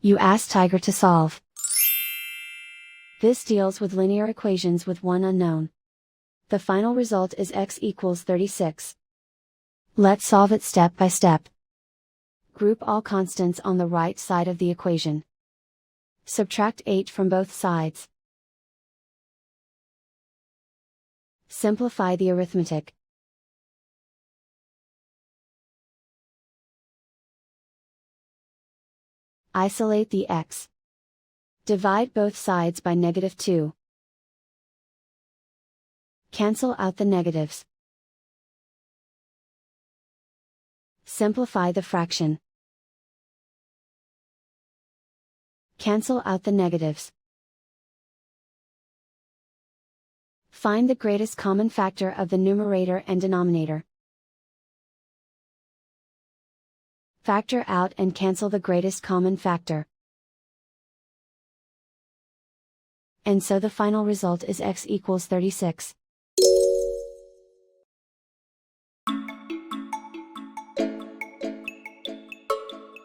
You ask Tiger to solve. This deals with linear equations with one unknown. The final result is x equals 36. Let's solve it step by step. Group all constants on the right side of the equation. Subtract 8 from both sides. Simplify the arithmetic. Isolate the x. Divide both sides by -2. Cancel out the negatives. Simplify the fraction. Cancel out the negatives. Find the greatest common factor of the numerator and denominator. Factor out and cancel the greatest common factor. And so the final result is x equals 36.